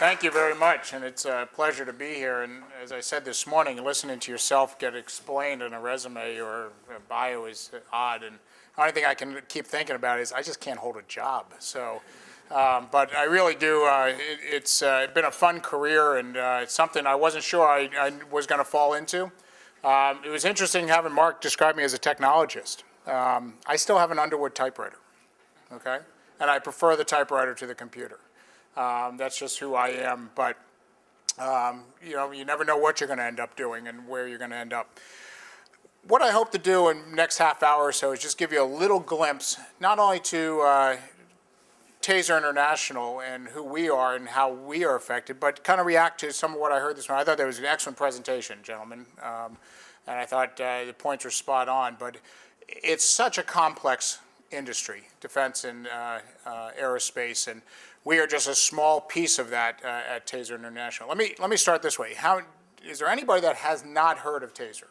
Thank you very much, and it's a pleasure to be here. And as I said this morning, listening to yourself get explained in a resume or a bio is odd. And the only thing I can keep thinking about is I just can't hold a job. So, but I really do. It's been a fun career, and it's something I wasn't sure I was going to fall into. It was interesting having Mark describe me as a technologist. I still have an Underwood typewriter, okay? And I prefer the typewriter to the computer. That's just who I am, but you never know what you're going to end up doing and where you're going to end up. What I hope to do in the next half hour or so is just give you a little glimpse, not only to Taser International and who we are and how we are affected, but kind of react to some of what I heard this morning. I thought that was an excellent presentation, gentlemen, and I thought the points were spot on, but it's such a complex industry, defense and aerospace, and we are just a small piece of that at Taser International. Let me start this way. Is there anybody that has not heard of Taser?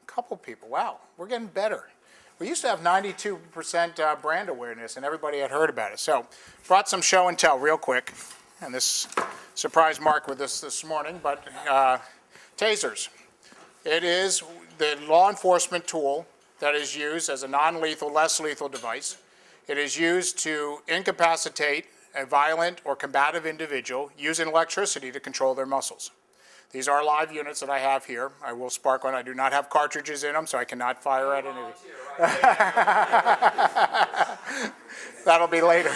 A couple people. Wow, we're getting better. We used to have 92% brand awareness, and everybody had heard about it. So, brought some show and tell real quick, and this surprised Mark with this morning. But tasers, it is the law enforcement tool that is used as a non-lethal, less lethal device. It is used to incapacitate a violent or combative individual using electricity to control their muscles. These are live units that I have here. I will spark one. I do not have cartridges in them, so I cannot fire at any of you. That'll be later.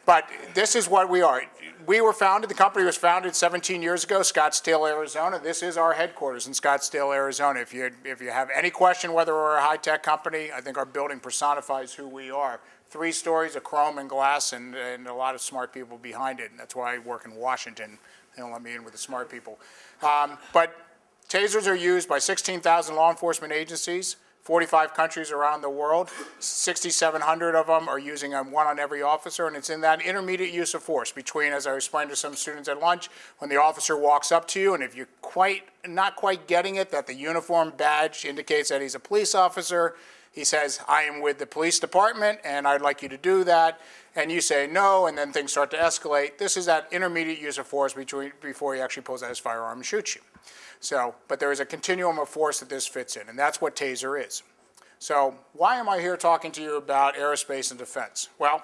But this is what we are. The company was founded 17 years ago, Scottsdale, Arizona. This is our headquarters in Scottsdale, Arizona. If you have any question whether we're a high-tech company, I think our building personifies who we are. 3 stories of chrome and glass and a lot of smart people behind it. And that's why I work in Washington. They don't let me in with the smart people. But tasers are used by 16,000 law enforcement agencies, 45 countries around the world. 6,700 of them are using one on every officer, and it's in that intermediate use of force between, as I explained to some students at lunch, when the officer walks up to you, and if you're not quite getting it, that the uniform badge indicates that he's a police officer. He says, I am with the police department, and I'd like you to do that. And you say no, and then things start to escalate. This is that intermediate use of force before he actually pulls out his firearm and shoots you. So, but there is a continuum of force that this fits in, and that's what Taser is. So why am I here talking to you about aerospace and defense? Well,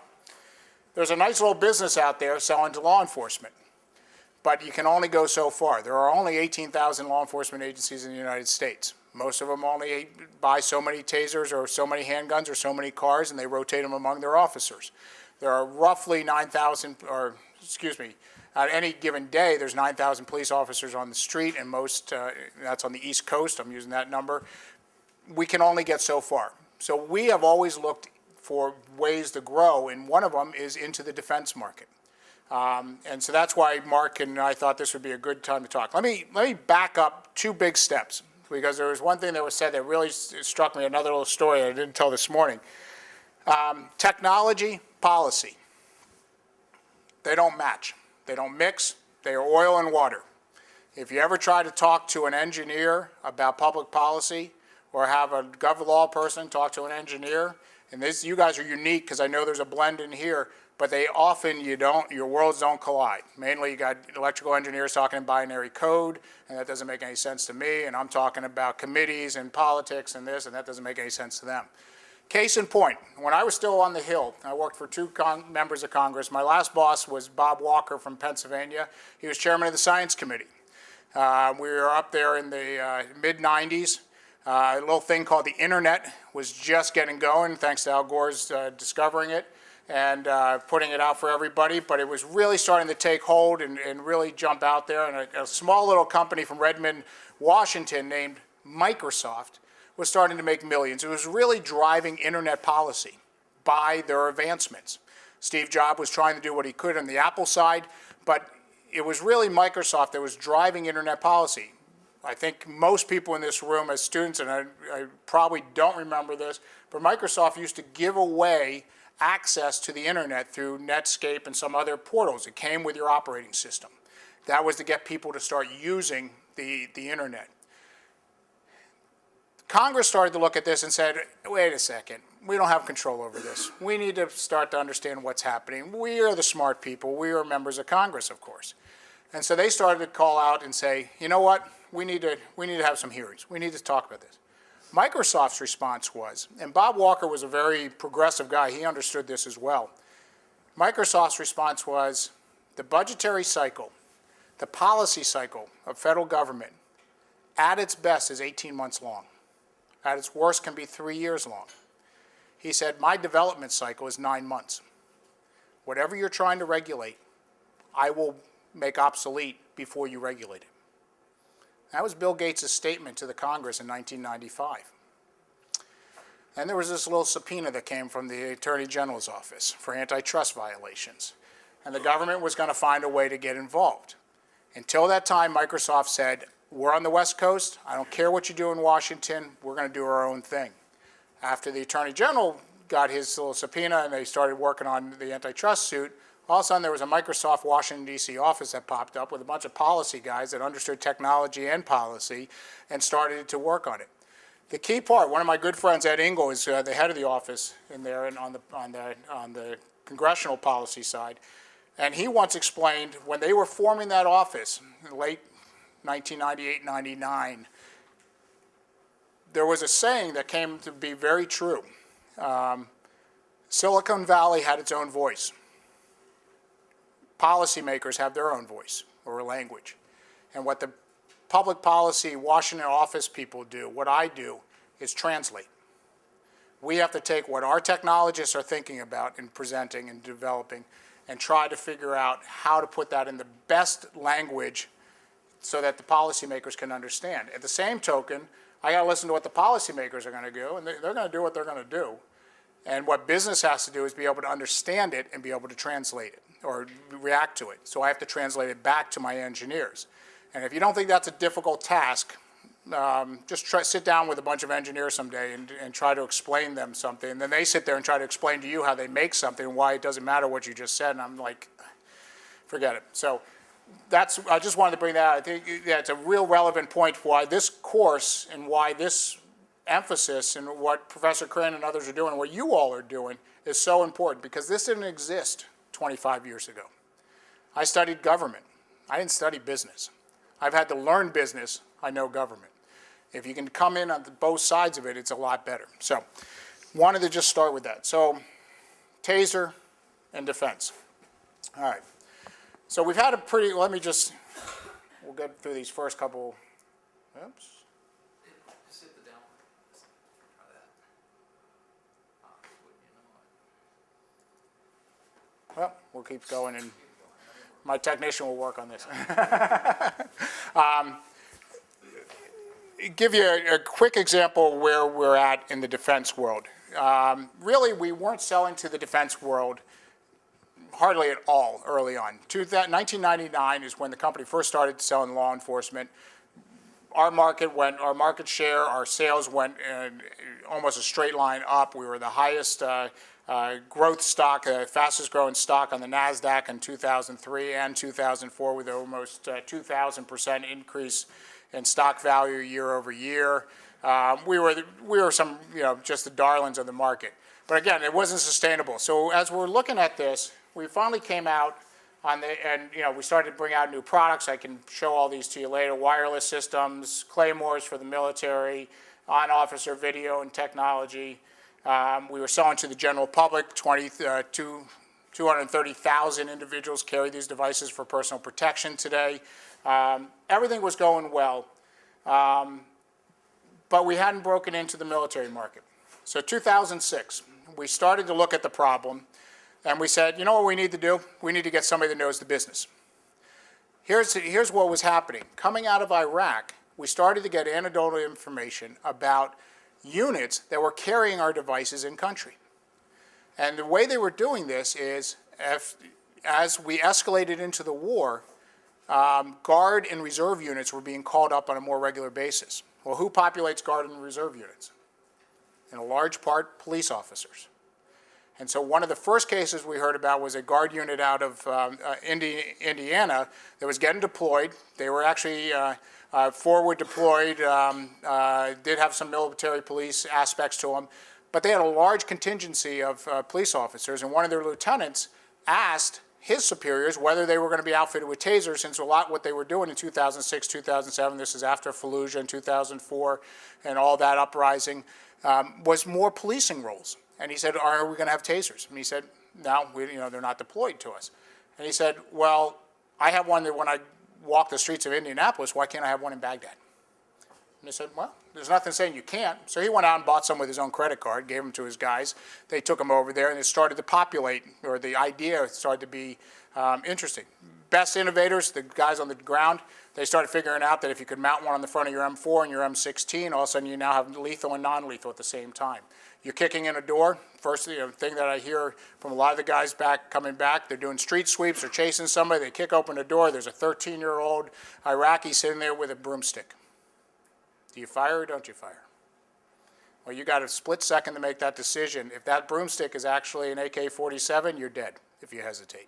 there's a nice little business out there selling to law enforcement, but you can only go so far. There are only 18,000 law enforcement agencies in the United States. Most of them only buy so many tasers or so many handguns or so many cars, and they rotate them among their officers. There are roughly 9,000, or excuse me, at any given day, there's 9,000 police officers on the street, and that's on the East Coast. I'm using that number. We can only get so far. So we have always looked for ways to grow, and one of them is into the defense market. And so that's why Mark and I thought this would be a good time to talk. Let me back up 2 big steps, because there was one thing that was said that really struck me, another little story I didn't tell this morning. Technology, policy. They don't match. They don't mix. They are oil and water. If you ever try to talk to an engineer about public policy or have a gov law person talk to an engineer, and you guys are unique because I know there's a blend in here, but your worlds don't collide. Mainly you got electrical engineers talking in binary code, and that doesn't make any sense to me, and I'm talking about committees and politics and this, and that doesn't make any sense to them. Case in point, when I was still on the Hill, I worked for 2 members of Congress. My last boss was Bob Walker from Pennsylvania. He was chairman of the Science Committee. We were up there in the mid-90s. A little thing called the Internet was just getting going, thanks to Al Gore's discovering it and putting it out for everybody. But it was really starting to take hold and really jump out there. And a small little company from Redmond, Washington, named Microsoft, was starting to make millions. It was really driving internet policy by their advancements. Steve Jobs was trying to do what he could on the Apple side, but it was really Microsoft that was driving internet policy. I think most people in this room as students, and I probably don't remember this, but Microsoft used to give away access to the internet through Netscape and some other portals. It came with your operating system. That was to get people to start using the internet. Congress started to look at this and said, wait a second, we don't have control over this. We need to start to understand what's happening. We are the smart people. We are members of Congress, of course. And so they started to call out and say, you know what, we need to have some hearings. We need to talk about this. Microsoft's response was, and Bob Walker was a very progressive guy, he understood this as well. Microsoft's response was, the budgetary cycle, the policy cycle of federal government, at its best is 18 months long. At its worst can be 3 years long. He said, my development cycle is 9 months. Whatever you're trying to regulate, I will make obsolete before you regulate it. That was Bill Gates' statement to the Congress in 1995. And there was this little subpoena that came from the Attorney General's office for antitrust violations. And the government was going to find a way to get involved. Until that time, Microsoft said, we're on the West Coast. I don't care what you do in Washington. We're going to do our own thing. After the Attorney General got his little subpoena and they started working on the antitrust suit, all of a sudden there was a Microsoft Washington, D.C. office that popped up with a bunch of policy guys that understood technology and policy and started to work on it. The key part, one of my good friends, Ed Engel, is the head of the office in there and on the congressional policy side. And he once explained when they were forming that office in late 1998, 99, there was a saying that came to be very true. Silicon Valley had its own voice. Policymakers have their own voice or language. And what the public policy Washington office people do, what I do, is translate. We have to take what our technologists are thinking about and presenting and developing and try to figure out how to put that in the best language so that the policymakers can understand. At the same token, I got to listen to what the policymakers are going to do, and they're going to do what they're going to do. And what business has to do is be able to understand it and be able to translate it or react to it. So I have to translate it back to my engineers. And if you don't think that's a difficult task, just sit down with a bunch of engineers someday and try to explain them something. And then they sit there and try to explain to you how they make something and why it doesn't matter what you just said. And I'm like, forget it. So I just wanted to bring that out. I think it's a real relevant point why this course and why this emphasis and what Professor Crane and others are doing and what you all are doing is so important, because this didn't exist 25 years ago. I studied government. I didn't study business. I've had to learn business. I know government. If you can come in on both sides of it, it's a lot better. So wanted to just start with that. So taser and defense. All right. So we've had a pretty, we'll get through these first couple, oops. Just hit the down one. Try that. Well, we'll keep going, and my technician will work on this. Give you a quick example where we're at in the defense world. Really, we weren't selling to the defense world hardly at all early on. 1999 is when the company first started selling law enforcement. Our market share, our sales went in almost a straight line up. We were the highest growth stock, fastest growing stock on the NASDAQ in 2003 and 2004 with almost 2,000% increase in stock value year over year. We were some, just the darlings of the market. But again, it wasn't sustainable. So as we're looking at this, we finally came out we started to bring out new products. I can show all these to you later. Wireless systems, claymores for the military, on-officer video and technology. We were selling to the general public. 230,000 individuals carry these devices for personal protection today. Everything was going well, but we hadn't broken into the military market. So 2006, we started to look at the problem, and we said, you know what we need to do? We need to get somebody that knows the business. Here's what was happening. Coming out of Iraq, we started to get anecdotal information about units that were carrying our devices in country. And the way they were doing this is, as we escalated into the war, Guard and reserve units were being called up on a more regular basis. Well, who populates Guard and reserve units? In a large part, police officers. And so one of the first cases we heard about was a Guard unit out of Indiana that was getting deployed. They were actually forward deployed, did have some military police aspects to them, but they had a large contingency of police officers, and one of their lieutenants asked his superiors whether they were going to be outfitted with tasers, since a lot what they were doing in 2006, 2007, this is after Fallujah in 2004 and all that uprising, was more policing roles. And he said, are we going to have tasers? And he said, no, they're not deployed to us. And he said, well, I have one that when I walk the streets of Indianapolis, why can't I have one in Baghdad? And they said, well, there's nothing saying you can't. So he went out and bought some with his own credit card, gave them to his guys. They took them over there, and it started to populate, or the idea started to be interesting. Best innovators, the guys on the ground, they started figuring out that if you could mount one on the front of your M4 and your M16, all of a sudden you now have lethal and non-lethal at the same time. You're kicking in a door. First thing that I hear from a lot of the guys coming back, they're doing street sweeps or chasing somebody. They kick open the door. There's a 13-year-old Iraqi sitting there with a broomstick. Do you fire or don't you fire? Well, you got a split second to make that decision. If that broomstick is actually an AK-47, you're dead if you hesitate.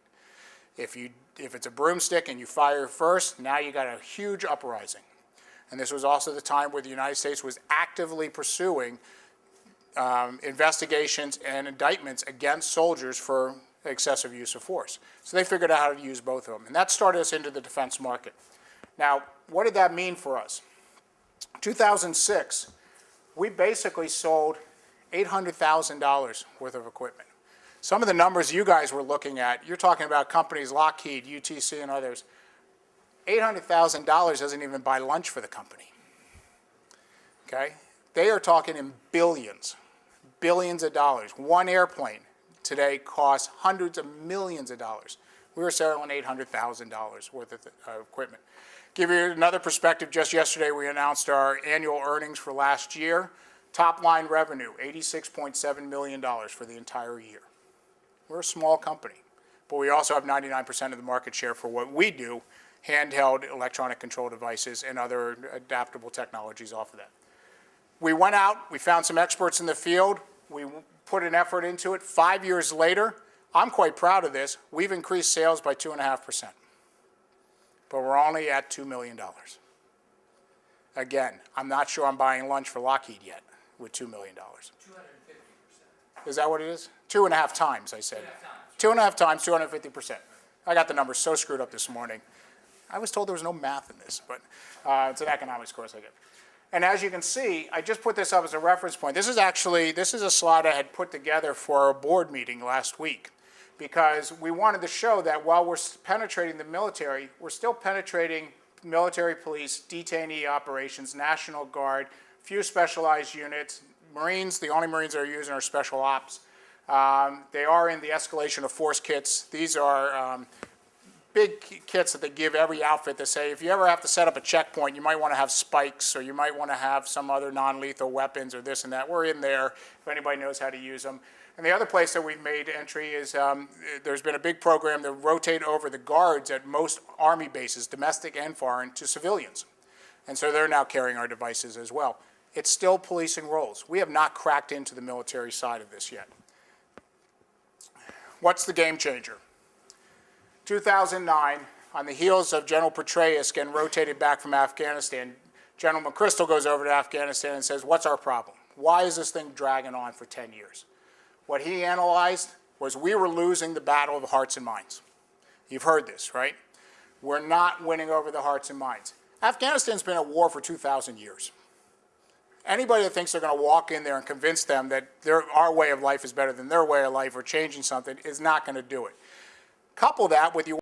If it's a broomstick and you fire first, now you got a huge uprising. And this was also the time where the United States was actively pursuing investigations and indictments against soldiers for excessive use of force. So they figured out how to use both of them. And that started us into the defense market. Now, what did that mean for us? 2006, we basically sold $800,000 worth of equipment. Some of the numbers you guys were looking at, you're talking about companies, Lockheed, UTC, and others. $800,000 doesn't even buy lunch for the company. Okay? They are talking in billions of dollars. One airplane today costs hundreds of millions of dollars. We were selling $800,000 worth of equipment. Give you another perspective, just yesterday we announced our annual earnings for last year. Top line revenue, $86.7 million for the entire year. We're a small company, but we also have 99% of the market share for what we do, handheld electronic control devices and other adaptable technologies off of that. We went out, we found some experts in the field, we put an effort into it. 5 years later, I'm quite proud of this, we've increased sales by 2.5%. But we're only at $2 million. Again, I'm not sure I'm buying lunch for Lockheed yet with $2 million. 250%. Is that what it is? 2.5 times, I said. 2.5 times, 250%. I got the numbers so screwed up this morning. I was told there was no math in this, but it's an economics course I get. And as you can see, I just put this up as a reference point. This is a slide I had put together for a board meeting last week, because we wanted to show that while we're penetrating the military, we're still penetrating military police, detainee operations, National Guard, few specialized units, Marines. The only Marines that are using are special ops. They are in the escalation of force kits. These are big kits that they give every outfit that say, if you ever have to set up a checkpoint, you might want to have spikes, or you might want to have some other non-lethal weapons or this and that. We're in there if anybody knows how to use them. And the other place that we've made entry is there's been a big program to rotate over the guards at most Army bases, domestic and foreign, to civilians. And so they're now carrying our devices as well. It's still policing roles. We have not cracked into the military side of this yet. What's the game changer? 2009, on the heels of General Petraeus getting rotated back from Afghanistan, General McChrystal goes over to Afghanistan and says, what's our problem? Why is this thing dragging on for 10 years? What he analyzed was we were losing the battle of the hearts and minds. You've heard this, right? We're not winning over the hearts and minds. Afghanistan's been at war for 2,000 years. Anybody that thinks they're going to walk in there and convince them that our way of life is better than their way of life or changing something is not going to do it. Couple that with you